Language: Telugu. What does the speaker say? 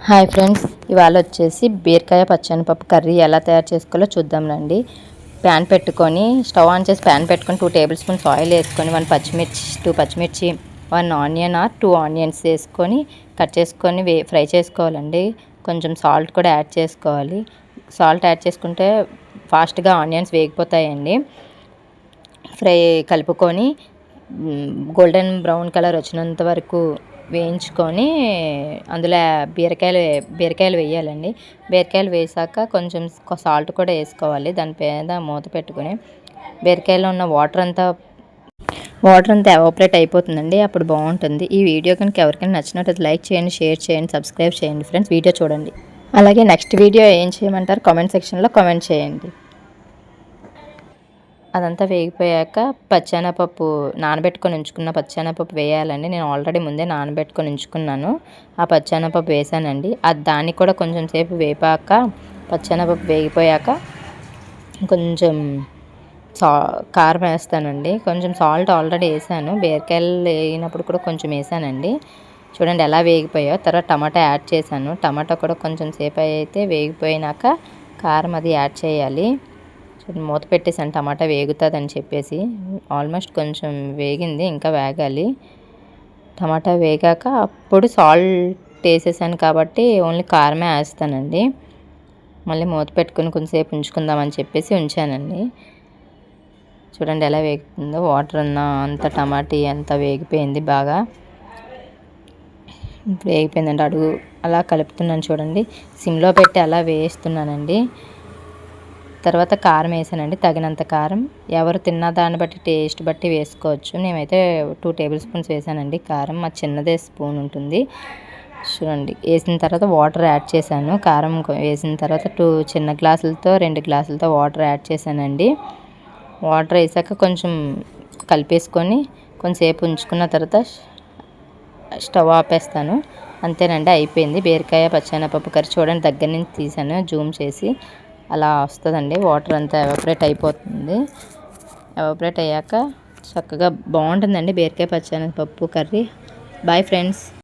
హాయ్ ఫ్రెండ్స్, ఇవాళ వచ్చేసి బీరకాయ పచ్చనిపప్పు కర్రీ ఎలా తయారు చేసుకోవాలో చూద్దాం రండి. ప్యాన్ పెట్టుకొని స్టవ్ ఆన్ చేసి ప్యాన్ పెట్టుకొని 2 టేబుల్ స్పూన్స్ ఆయిల్ వేసుకొని 2 పచ్చిమిర్చి 1 ఆనియన్ ఆర్ 2 ఆనియన్స్ వేసుకొని కట్ చేసుకొని ఫ్రై చేసుకోవాలండి. కొంచెం సాల్ట్ కూడా యాడ్ చేసుకోవాలి. సాల్ట్ యాడ్ చేసుకుంటే ఫాస్ట్గా ఆనియన్స్ వేగిపోతాయండి. ఫ్రై కలుపుకొని గోల్డెన్ బ్రౌన్ కలర్ వచ్చినంత వరకు వేయించుకొని అందులో బీరకాయలు వేయాలండి. బీరకాయలు వేసాక కొంచెం సాల్ట్ కూడా వేసుకోవాలి. దాని మీద మూత పెట్టుకొని బీరకాయలో ఉన్న వాటర్ అంతా ఎవాపరేట్ అయిపోతుందండి. అప్పుడు బాగుంటుంది. ఈ వీడియో కనుక ఎవరికైనా నచ్చినట్లయితే లైక్ చేయండి, షేర్ చేయండి, సబ్స్క్రైబ్ చేయండి ఫ్రెండ్స్. వీడియో చూడండి. అలాగే నెక్స్ట్ వీడియో ఏం చేయమంటారు కామెంట్ సెక్షన్లో కామెంట్ చేయండి. అదంతా వేగిపోయాక పచ్చెనపప్పు నానబెట్టుకొని ఉంచుకున్న పచ్చెనపప్పు వేయాలండి. నేను ఆల్రెడీ ముందే నానబెట్టుకొని ఉంచుకున్నాను. ఆ పచ్చెనపప్పు వేసానండి. దాన్ని కూడా కొంచెం సేపు వేపాక పచ్చెనపప్పు వేగిపోయాక కొంచెం కారం వేస్తానండి. కొంచెం సాల్ట్ ఆల్రెడీ వేసాను. బీరకాయలు వేగినప్పుడు కూడా కొంచెం వేసానండి. చూడండి ఎలా వేగిపోయాయో. తర్వాత టమాటా యాడ్ చేశాను. టమాటా కూడా కొంచెం సేపు అయితే వేగిపోయినాక కారం అది యాడ్ చేయాలి. మూత పెట్టేసాను టమాటా వేగుతుందని చెప్పేసి. ఆల్మోస్ట్ కొంచెం వేగింది, ఇంకా వేగాలి. టమాటా వేగాక అప్పుడు సాల్ట్ వేసేసాను కాబట్టి ఓన్లీ కారమే వేస్తానండి. మళ్ళీ మూత పెట్టుకుని కొంచెంసేపు ఉంచుకుందామని చెప్పేసి ఉంచానండి. చూడండి ఎలా వేగుతుందో. వాటర్ అంత టమాటీ అంతా వేగిపోయింది బాగా. ఇప్పుడు వేగిపోయిందండి. అడుగు అలా కలుపుతున్నాను చూడండి. సిమ్లో పెట్టి అలా వేస్తున్నానండి. తర్వాత కారం వేసానండి, తగినంత కారం. ఎవరు తిన్న దాన్ని బట్టి టేస్ట్ బట్టి వేసుకోవచ్చు. నేనైతే 2 టేబుల్ స్పూన్స్ వేసానండి కారం. మా చిన్నదే స్పూన్ ఉంటుంది చూడండి. వేసిన తర్వాత వాటర్ యాడ్ చేశాను. కారం వేసిన తర్వాత 2 చిన్న గ్లాసులతో 2 గ్లాసులతో వాటర్ యాడ్ చేశానండి. వాటర్ వేసాక కొంచెం కలిపేసుకొని కొంచెంసేపు ఉంచుకున్న తర్వాత స్టవ్ ఆపేస్తాను. అంతేనండి, అయిపోయింది బీరకాయ పచ్చెనపప్పు కర్రీ. చూడండి దగ్గర నుంచి తీసాను జూమ్ చేసి. అలా వస్తుందండి. వాటర్ అంతా ఎవాపరేట్ అయిపోతుంది. ఎవాపరేట్ అయ్యాక చక్కగా బాగుంటుందండి బీరకాయ పచ్చెనపప్పు కర్రీ. Bye friends.